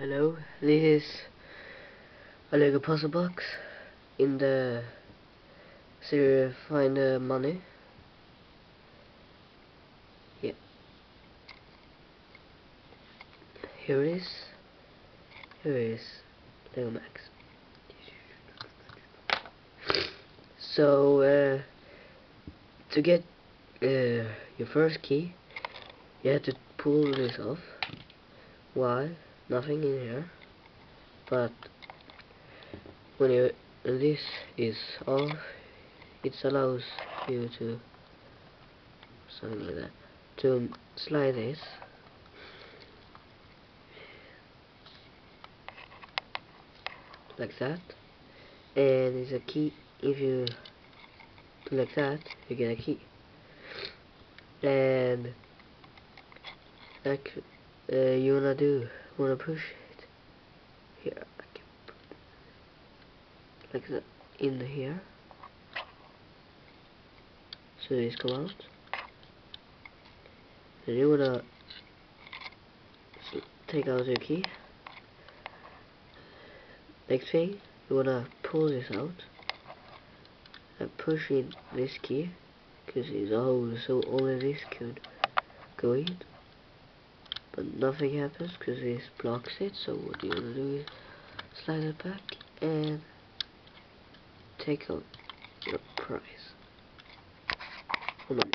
Hello, this is a Lego puzzle box in the series Find the Money. Yeah, here is Lego Max. So to get your first key, you have to pull this off. Why? Nothing in here, but when this is off, it allows you to something like that, to slide this like that, and it's a key. If you do like that, you get a key, and like you wanna push it here, like that, in here, so this come out. Then you wanna take out your key. Next thing, you wanna pull this out and push in this key, because it's a hole, so only this could go in. But nothing happens because this blocks it. So what you wanna do is slide it back and take out your prize. Hold on.